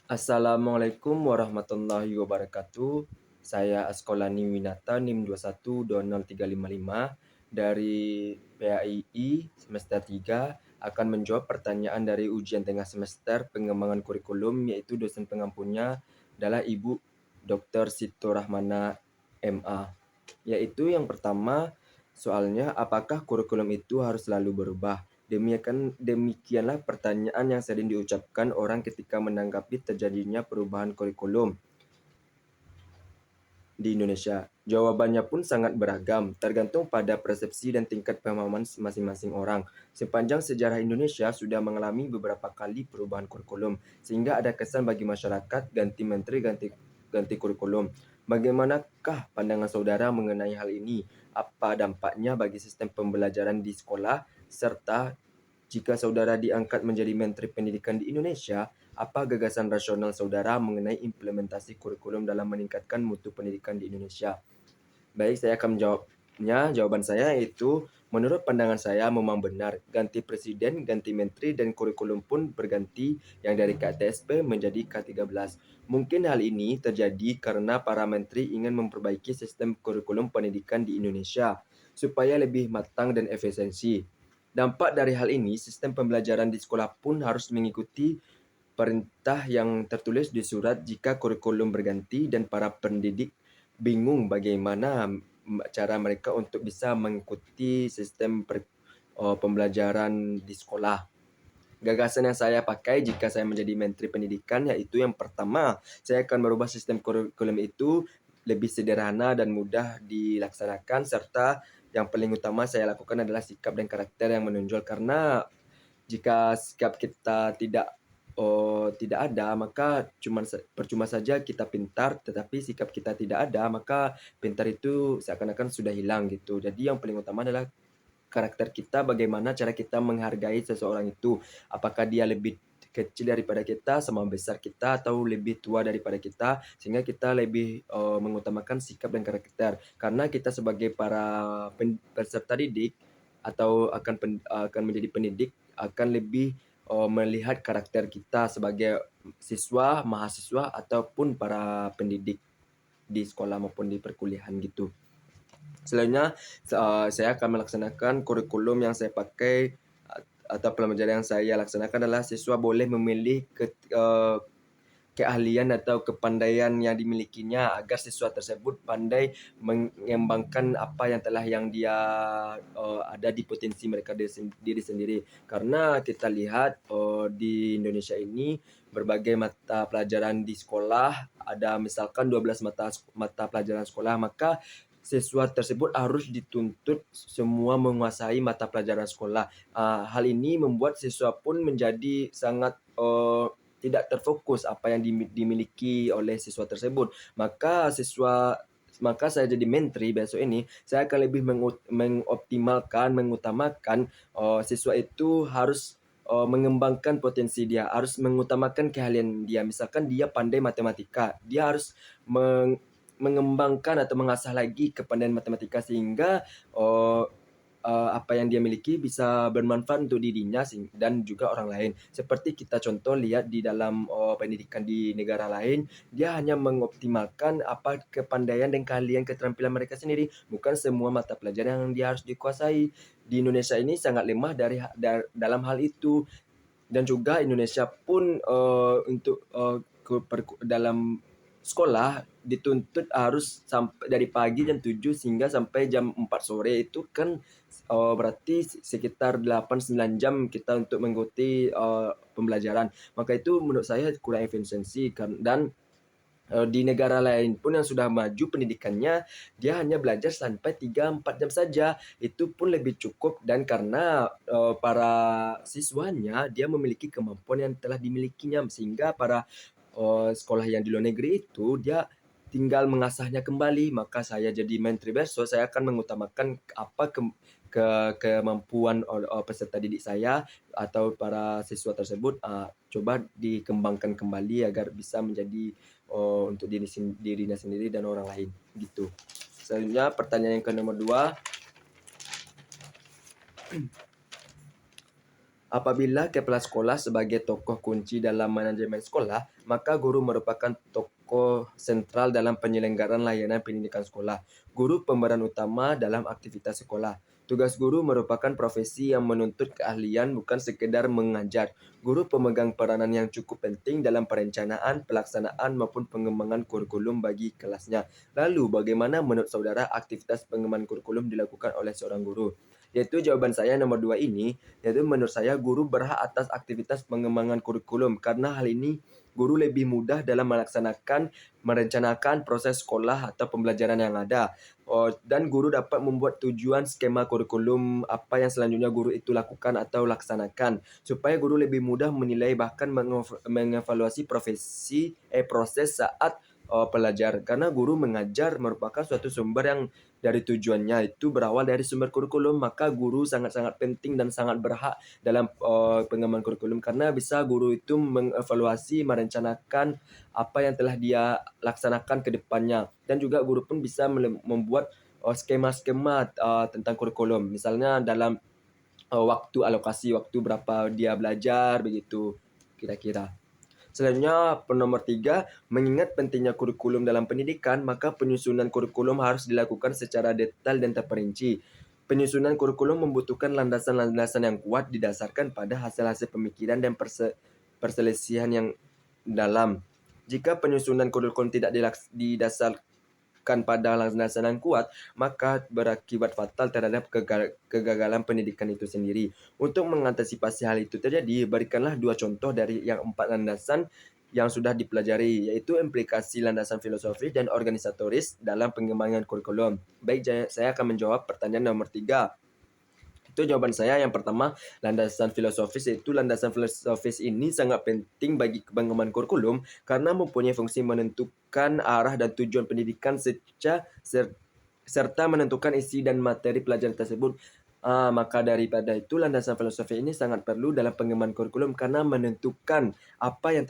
Assalamualaikum warahmatullahi wabarakatuh. Saya Askolani Winata NIM 21203555 dari PAII semester 3 akan menjawab pertanyaan dari ujian tengah semester pengembangan kurikulum, yaitu dosen pengampunya adalah Ibu Dr. Sito Rahmana MA. Yaitu yang pertama, soalnya apakah kurikulum itu harus selalu berubah? Demikianlah pertanyaan yang sering diucapkan orang ketika menanggapi terjadinya perubahan kurikulum di Indonesia. Jawabannya pun sangat beragam, tergantung pada persepsi dan tingkat pemahaman masing-masing orang. Sepanjang sejarah Indonesia sudah mengalami beberapa kali perubahan kurikulum, sehingga ada kesan bagi masyarakat ganti menteri, ganti kurikulum. Bagaimanakah pandangan saudara mengenai hal ini? Apa dampaknya bagi sistem pembelajaran di sekolah, serta jika saudara diangkat menjadi Menteri Pendidikan di Indonesia, apa gagasan rasional saudara mengenai implementasi kurikulum dalam meningkatkan mutu pendidikan di Indonesia? Baik, saya akan menjawabnya. Jawaban saya yaitu, menurut pandangan saya memang benar, ganti presiden, ganti menteri, dan kurikulum pun berganti yang dari KTSP menjadi K13. Mungkin hal ini terjadi karena para menteri ingin memperbaiki sistem kurikulum pendidikan di Indonesia supaya lebih matang dan efisiensi. Dampak dari hal ini, sistem pembelajaran di sekolah pun harus mengikuti perintah yang tertulis di surat jika kurikulum berganti dan para pendidik bingung bagaimana cara mereka untuk bisa mengikuti sistem pembelajaran di sekolah. Gagasan yang saya pakai jika saya menjadi Menteri Pendidikan yaitu yang pertama, saya akan merubah sistem kurikulum itu lebih sederhana dan mudah dilaksanakan, serta yang paling utama saya lakukan adalah sikap dan karakter yang menonjol, karena jika sikap kita tidak ada, maka percuma saja kita pintar, tetapi sikap kita tidak ada, maka pintar itu seakan-akan sudah hilang gitu. Jadi yang paling utama adalah karakter kita, bagaimana cara kita menghargai seseorang itu. Apakah dia lebih kecil daripada kita, sama besar kita, atau lebih tua daripada kita, sehingga kita lebih mengutamakan sikap dan karakter. Karena kita sebagai para peserta didik atau akan menjadi pendidik, akan lebih melihat karakter kita sebagai siswa, mahasiswa, ataupun para pendidik di sekolah maupun di perkuliahan gitu. Selanjutnya, saya akan melaksanakan kurikulum yang saya pakai atau pembelajaran yang saya laksanakan adalah siswa boleh memilih keahlian atau kepandaian yang dimilikinya agar siswa tersebut pandai mengembangkan apa yang dia ada di potensi mereka diri sendiri. Karena kita lihat di Indonesia ini berbagai mata pelajaran di sekolah, ada misalkan 12 mata pelajaran sekolah, maka siswa tersebut harus dituntut semua menguasai mata pelajaran sekolah. Hal ini membuat siswa pun menjadi sangat tidak terfokus apa yang dimiliki oleh siswa tersebut. Maka saya jadi menteri besok ini, saya akan lebih mengoptimalkan, mengutamakan siswa itu harus mengembangkan potensi dia, harus mengutamakan keahlian dia. Misalkan dia pandai matematika, dia harus mengembangkan atau mengasah lagi kepandaian matematika sehingga apa yang dia miliki bisa bermanfaat untuk dirinya dan juga orang lain. Seperti kita contoh lihat di dalam pendidikan di negara lain, dia hanya mengoptimalkan apa kepandaian dan keahlian keterampilan mereka sendiri, bukan semua mata pelajaran yang dia harus dikuasai. Di Indonesia ini sangat lemah dalam hal itu, dan juga Indonesia pun dalam sekolah dituntut harus sampai dari pagi jam 7 hingga sampai jam 4 sore, itu kan berarti sekitar 8-9 jam kita untuk mengikuti pembelajaran. Maka itu menurut saya kurang efisiensi, dan di negara lain pun yang sudah maju pendidikannya, dia hanya belajar sampai 3-4 jam saja. Itu pun lebih cukup, dan karena para siswanya dia memiliki kemampuan yang telah dimilikinya, sehingga para sekolah yang di luar negeri itu dia tinggal mengasahnya kembali. Maka saya jadi menteri besok, saya akan mengutamakan apa kemampuan peserta didik saya atau para siswa tersebut, coba dikembangkan kembali agar bisa menjadi untuk dirinya sendiri dan orang lain gitu. Selanjutnya pertanyaan yang ke nomor 2, Apabila kepala sekolah sebagai tokoh kunci dalam manajemen sekolah, maka guru merupakan tokoh sentral dalam penyelenggaraan layanan pendidikan sekolah. Guru pemeran utama dalam aktivitas sekolah. Tugas guru merupakan profesi yang menuntut keahlian bukan sekedar mengajar. Guru pemegang peranan yang cukup penting dalam perencanaan, pelaksanaan maupun pengembangan kurikulum bagi kelasnya. Lalu, bagaimana menurut saudara aktivitas pengembangan kurikulum dilakukan oleh seorang guru? Yaitu jawaban saya nomor 2 ini, yaitu menurut saya guru berhak atas aktivitas pengembangan kurikulum karena hal ini guru lebih mudah dalam merencanakan proses sekolah atau pembelajaran yang ada. Dan guru dapat membuat tujuan skema kurikulum apa yang selanjutnya guru itu lakukan atau laksanakan supaya guru lebih mudah menilai bahkan mengevaluasi proses saat pelajar karena guru mengajar merupakan suatu sumber yang dari tujuannya itu berawal dari sumber kurikulum, maka guru sangat-sangat penting dan sangat berhak dalam pengembangan kurikulum karena bisa guru itu mengevaluasi, merencanakan apa yang telah dia laksanakan ke depannya dan juga guru pun bisa membuat skema-skema tentang kurikulum. Misalnya dalam waktu alokasi waktu berapa dia belajar begitu kira-kira. Selanjutnya, nomor 3, mengingat pentingnya kurikulum dalam pendidikan, maka penyusunan kurikulum harus dilakukan secara detail dan terperinci. Penyusunan kurikulum membutuhkan landasan-landasan yang kuat didasarkan pada hasil-hasil pemikiran dan perselisihan yang dalam. Jika penyusunan kurikulum tidak didasarkan pada landasan yang kuat, maka berakibat fatal terhadap kegagalan pendidikan itu sendiri. Untuk mengantisipasi hal itu terjadi, berikanlah 2 contoh dari yang 4 landasan yang sudah dipelajari, yaitu implikasi landasan filosofis dan organisatoris dalam pengembangan kurikulum. Baik, saya akan menjawab pertanyaan nomor 3. Itu jawaban saya. Yang pertama, landasan filosofis, yaitu landasan filosofis ini sangat penting bagi pengembangan kurikulum karena mempunyai fungsi menentukan arah dan tujuan pendidikan serta menentukan isi dan materi pelajaran tersebut. Maka daripada itu landasan filosofi ini sangat perlu dalam pengembangan kurikulum karena menentukan apa yang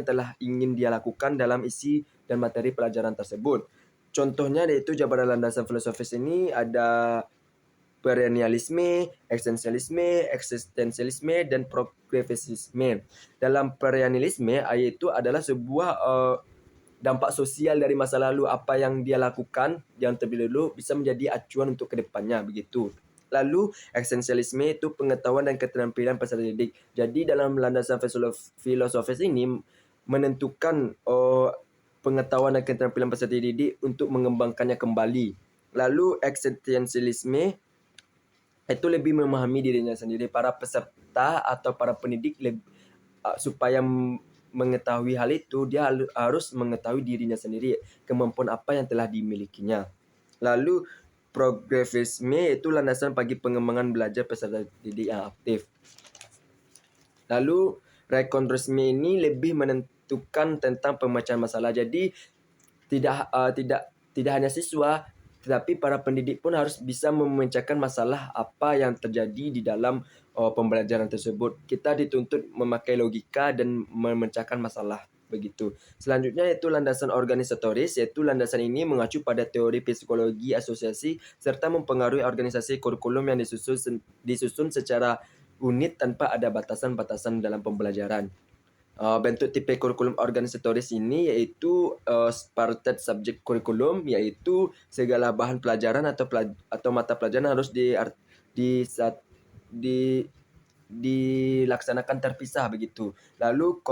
telah ingin dia lakukan dalam isi dan materi pelajaran tersebut. Contohnya yaitu jabaran landasan filosofis ini ada perennialisme, eksistensialisme, dan progresivisme. Dalam perennialisme, yaitu adalah sebuah dampak sosial dari masa lalu, apa yang dia lakukan yang terlebih dahulu bisa menjadi acuan untuk kedepannya begitu. Lalu eksistensialisme itu pengetahuan dan keterampilan peserta didik. Jadi dalam landasan filosofis ini menentukan pengetahuan dan keterampilan peserta didik untuk mengembangkannya kembali. Lalu eksistensialisme itu lebih memahami dirinya sendiri. Para peserta atau para pendidik supaya mengetahui hal itu, dia harus mengetahui dirinya sendiri, kemampuan apa yang telah dimilikinya. Lalu progresivisme itu landasan bagi pengembangan belajar peserta didik yang aktif. Lalu rekonstruisme ini lebih menentukan tentang pemecahan masalah. Jadi tidak hanya siswa, tetapi para pendidik pun harus bisa memecahkan masalah apa yang terjadi di dalam pembelajaran tersebut. Kita dituntut memakai logika dan memecahkan masalah begitu. Selanjutnya yaitu landasan organisatoris, yaitu landasan ini mengacu pada teori psikologi asosiasi serta mempengaruhi organisasi kurikulum yang disusun secara unit tanpa ada batasan-batasan dalam pembelajaran. Bentuk tipe kurikulum organisatoris ini yaitu spartan subject kurikulum, yaitu segala bahan pelajaran atau mata pelajaran harus dilaksanakan terpisah begitu. Lalu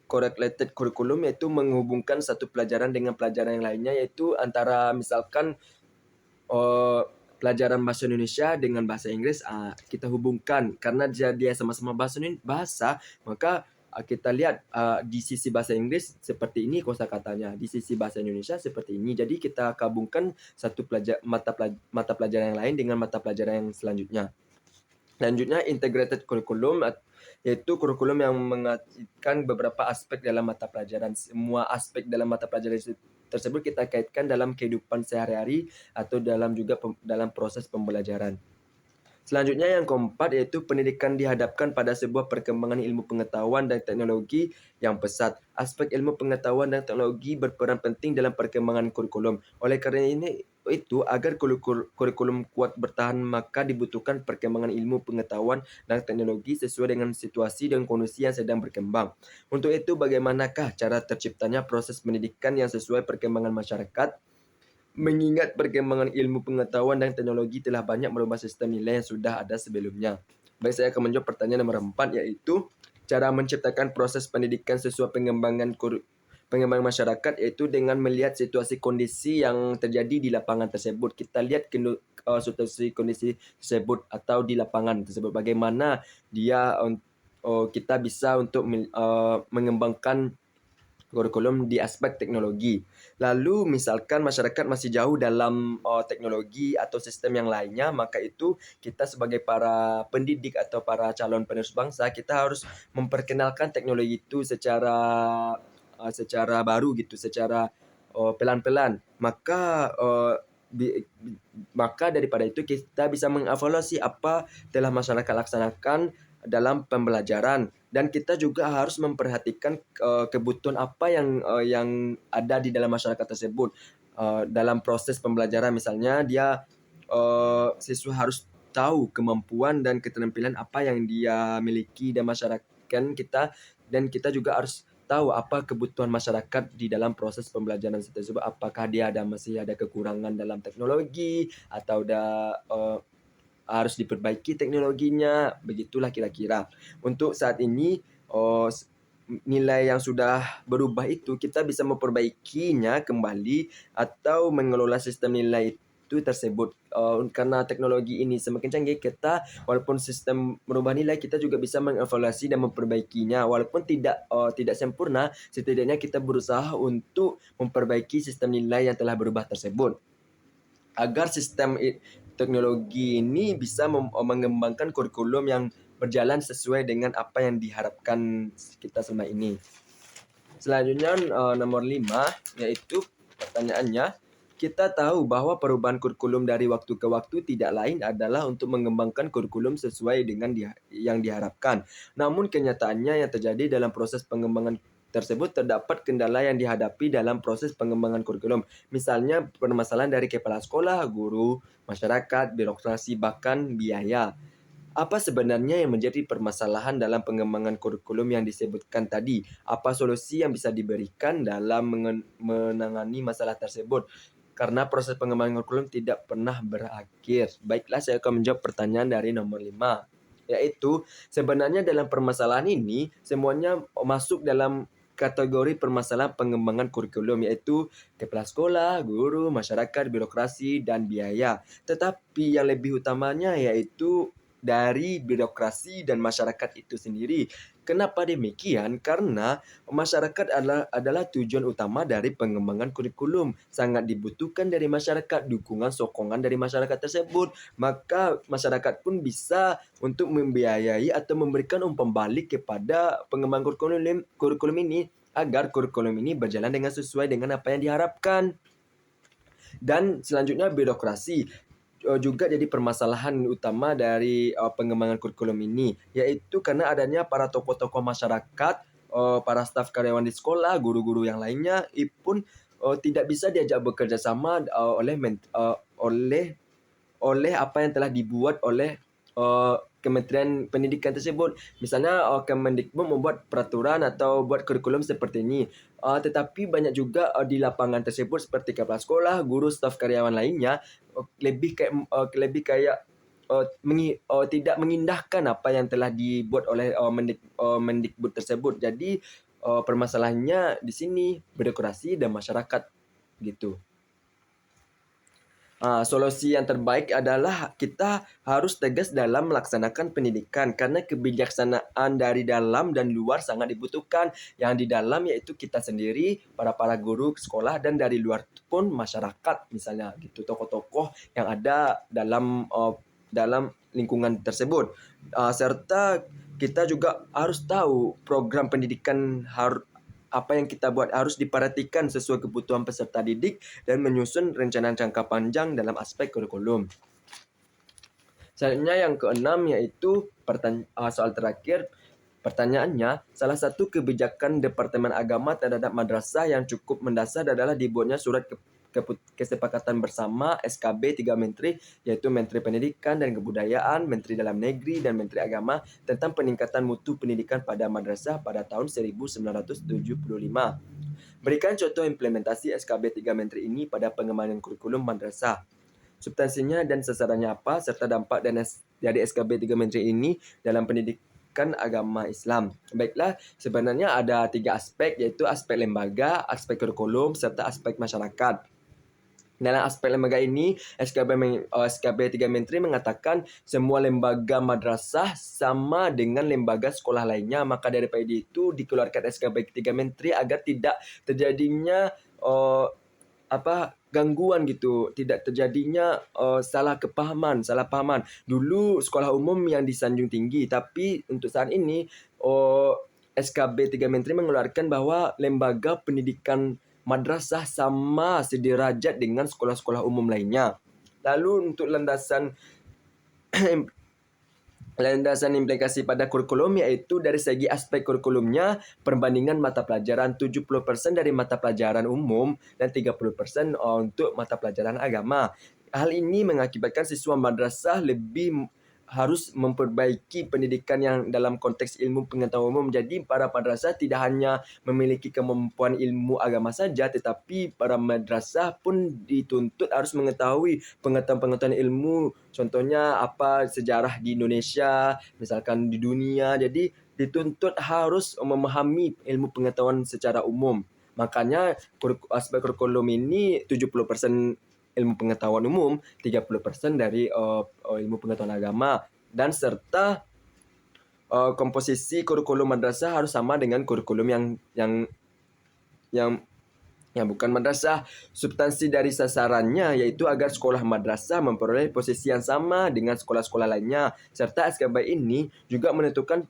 correlated kurikulum yaitu menghubungkan satu pelajaran dengan pelajaran yang lainnya, yaitu antara misalkan pelajaran bahasa Indonesia dengan bahasa Inggris, kita hubungkan karena dia sama-sama bahasa, maka kita lihat di sisi bahasa Inggris seperti ini kosakatanya, di sisi bahasa Indonesia seperti ini. Jadi kita gabungkan satu mata pelajaran yang lain dengan mata pelajaran yang selanjutnya. Selanjutnya integrated curriculum, yaitu kurikulum yang mengaitkan beberapa aspek dalam mata pelajaran. Semua aspek dalam mata pelajaran tersebut kita kaitkan dalam kehidupan sehari-hari atau dalam proses pembelajaran. Selanjutnya yang keempat yaitu pendidikan dihadapkan pada sebuah perkembangan ilmu pengetahuan dan teknologi yang pesat. Aspek ilmu pengetahuan dan teknologi berperan penting dalam perkembangan kurikulum. Oleh karena itu, agar kurikulum kuat bertahan, maka dibutuhkan perkembangan ilmu pengetahuan dan teknologi sesuai dengan situasi dan kondisi yang sedang berkembang. Untuk itu, bagaimanakah cara terciptanya proses pendidikan yang sesuai perkembangan masyarakat? Mengingat perkembangan ilmu pengetahuan dan teknologi telah banyak merubah sistem nilai yang sudah ada sebelumnya. Baik, saya akan menjawab pertanyaan nomor 4, yaitu cara menciptakan proses pendidikan sesuai pengembangan masyarakat, yaitu dengan melihat situasi kondisi yang terjadi di lapangan tersebut. Kita lihat situasi kondisi tersebut atau di lapangan tersebut, bagaimana kita bisa untuk mengembangkan kurikulum di aspek teknologi. Lalu misalkan masyarakat masih jauh dalam teknologi atau sistem yang lainnya, maka itu kita sebagai para pendidik atau para calon penerus bangsa, kita harus memperkenalkan teknologi itu secara baru gitu, secara pelan-pelan. Maka daripada itu kita bisa mengevaluasi apa telah masyarakat laksanakan dalam pembelajaran, dan kita juga harus memperhatikan kebutuhan apa yang ada di dalam masyarakat tersebut. Dalam proses pembelajaran misalnya siswa harus tahu kemampuan dan keterampilan apa yang dia miliki dan kita juga harus tahu apa kebutuhan masyarakat di dalam proses pembelajaran tersebut. Apakah masih ada kekurangan dalam teknologi atau harus diperbaiki teknologinya, begitulah kira-kira. Untuk saat ini, nilai yang sudah berubah itu kita bisa memperbaikinya kembali atau mengelola sistem nilai itu tersebut. Karena teknologi ini semakin canggih, kita walaupun sistem merubah nilai, kita juga bisa mengevaluasi dan memperbaikinya. Walaupun tidak sempurna, setidaknya kita berusaha untuk memperbaiki sistem nilai yang telah berubah tersebut, agar sistem teknologi ini bisa mengembangkan kurikulum yang berjalan sesuai dengan apa yang diharapkan kita selama ini. Selanjutnya nomor 5, yaitu pertanyaannya, kita tahu bahwa perubahan kurikulum dari waktu ke waktu tidak lain adalah untuk mengembangkan kurikulum sesuai dengan yang diharapkan. Namun kenyataannya yang terjadi dalam proses pengembangan tersebut terdapat kendala yang dihadapi dalam proses pengembangan kurikulum. Misalnya permasalahan dari kepala sekolah, guru, masyarakat, birokrasi, bahkan biaya. Apa sebenarnya yang menjadi permasalahan dalam pengembangan kurikulum yang disebutkan tadi? Apa solusi yang bisa diberikan dalam menangani masalah tersebut? Karena proses pengembangan kurikulum tidak pernah berakhir. Baiklah, saya akan menjawab pertanyaan dari nomor 5, yaitu sebenarnya dalam permasalahan ini semuanya masuk dalam kategori permasalahan pengembangan kurikulum, yaitu kepala sekolah, guru, masyarakat, birokrasi, dan biaya. Tetapi yang lebih utamanya yaitu dari birokrasi dan masyarakat itu sendiri. Kenapa demikian? Karena masyarakat adalah tujuan utama dari pengembangan kurikulum. Sangat dibutuhkan dari masyarakat, dukungan sokongan dari masyarakat tersebut. Maka masyarakat pun bisa untuk membiayai atau memberikan umpan balik kepada pengembangan kurikulum ini, agar kurikulum ini berjalan dengan sesuai dengan apa yang diharapkan. Dan selanjutnya birokrasi juga jadi permasalahan utama dari pengembangan kurikulum ini, yaitu karena adanya para tokoh-tokoh masyarakat, para staf karyawan di sekolah, guru-guru yang lainnya pun tidak bisa diajak bekerja sama oleh apa yang telah dibuat oleh Kementerian Pendidikan tersebut. Misalnya Kemendikbud membuat peraturan atau buat kurikulum seperti ini. Tetapi banyak juga di lapangan tersebut seperti kepala sekolah, guru, staf karyawan lainnya lebih kayak tidak mengindahkan apa yang telah dibuat oleh Mendikbud tersebut. Jadi permasalahannya di sini birokrasi dan masyarakat gitu. Solusi yang terbaik adalah kita harus tegas dalam melaksanakan pendidikan, karena kebijaksanaan dari dalam dan luar sangat dibutuhkan. Yang di dalam yaitu kita sendiri, para guru sekolah, dan dari luar pun masyarakat, misalnya gitu, tokoh-tokoh yang ada dalam lingkungan tersebut. Serta kita juga harus tahu program pendidikan apa yang kita buat harus diperhatikan sesuai kebutuhan peserta didik dan menyusun rencana jangka panjang dalam aspek kurikulum. Selanjutnya yang keenam, yaitu soal terakhir. Pertanyaannya, salah satu kebijakan Departemen Agama terhadap madrasah yang cukup mendasar adalah dibuatnya surat kesepakatan bersama SKB 3 Menteri, yaitu Menteri Pendidikan dan Kebudayaan, Menteri Dalam Negeri, dan Menteri Agama tentang peningkatan mutu pendidikan pada madrasah pada tahun 1975. Berikan contoh implementasi SKB 3 Menteri ini pada pengembangan kurikulum madrasah. Substansinya dan sasarannya apa, serta dampak dari SKB 3 Menteri ini dalam pendidikan agama Islam. Baiklah, sebenarnya ada 3 aspek, yaitu aspek lembaga, aspek kurikulum, serta aspek masyarakat. Dalam aspek lembaga ini, SKB 3 Menteri mengatakan semua lembaga madrasah sama dengan lembaga sekolah lainnya. Maka daripada itu dikeluarkan SKB 3 Menteri agar tidak terjadinya gangguan gitu, tidak terjadinya salah pahaman. Dulu sekolah umum yang disanjung tinggi, tapi untuk saat ini SKB 3 Menteri mengeluarkan bahwa lembaga pendidikan madrasah sama sederajat dengan sekolah-sekolah umum lainnya. Lalu untuk landasan implikasi pada kurikulum, yaitu dari segi aspek kurikulumnya, perbandingan mata pelajaran 70% dari mata pelajaran umum dan 30% untuk mata pelajaran agama. Hal ini mengakibatkan siswa madrasah lebih harus memperbaiki pendidikan yang dalam konteks ilmu pengetahuan umum. Jadi para madrasah tidak hanya memiliki kemampuan ilmu agama saja, tetapi para madrasah pun dituntut harus mengetahui pengetahuan ilmu, contohnya apa sejarah di Indonesia, misalkan di dunia. Jadi dituntut harus memahami ilmu pengetahuan secara umum. Makanya aspek kurikulum ini 70% ilmu pengetahuan umum, 30% dari ilmu pengetahuan agama, dan serta komposisi kurikulum madrasah harus sama dengan kurikulum yang bukan madrasah. Substansi dari sasarannya yaitu agar sekolah madrasah memperoleh posisi yang sama dengan sekolah-sekolah lainnya, serta SKB ini juga menentukan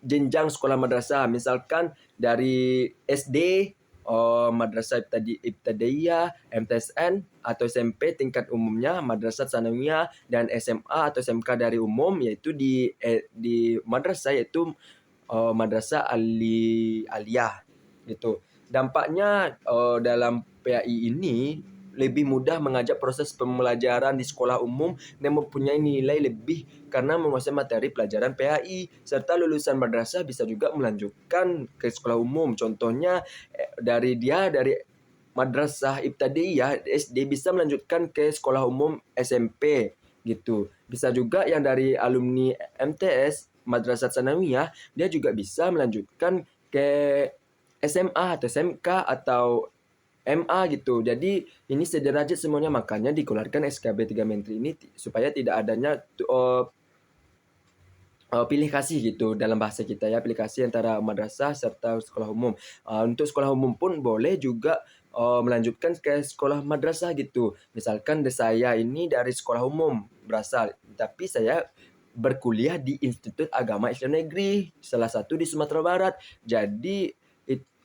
jenjang sekolah madrasah, misalkan dari SD, madrasah ibtidaiyah, MTSN atau SMP tingkat umumnya, madrasah tsanawiyah, dan SMA atau SMK dari umum, yaitu di madrasah, yaitu madrasah aliyah gitu. Dampaknya dalam PAI ini lebih mudah mengajak proses pembelajaran di sekolah umum dan mempunyai nilai lebih karena menguasai materi pelajaran PAI, serta lulusan madrasah bisa juga melanjutkan ke sekolah umum. Contohnya dari madrasah ibtidaiyah SD bisa melanjutkan ke sekolah umum SMP gitu. Bisa juga yang dari alumni MTS madrasah tsanawiyah, dia juga bisa melanjutkan ke SMA atau SMK atau MA gitu. Jadi ini sederajat semuanya, makanya dikeluarkan SKB 3 Menteri ini supaya tidak adanya pilih kasih gitu dalam bahasa kita ya, pilih kasih antara madrasah serta sekolah umum. Untuk sekolah umum pun boleh juga melanjutkan ke sekolah madrasah gitu. Misalkan saya ini dari sekolah umum berasal, tapi saya berkuliah di Institut Agama Islam Negeri, salah satu di Sumatera Barat. Jadi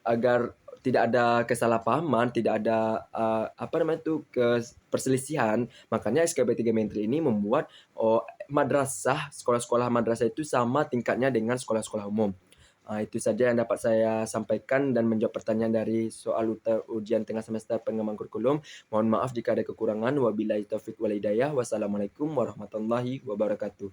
agar tidak ada kesalahpahaman, tidak ada perselisihan, makanya SKB 3 Menteri ini membuat madrasah, sekolah-sekolah madrasah itu sama tingkatnya dengan sekolah-sekolah umum. Itu saja yang dapat saya sampaikan dan menjawab pertanyaan dari soal ujian tengah semester pengembangan kurikulum. Mohon maaf jika ada kekurangan. Wabillahi taufik wal hidayah. Wassalamualaikum warahmatullahi wabarakatuh.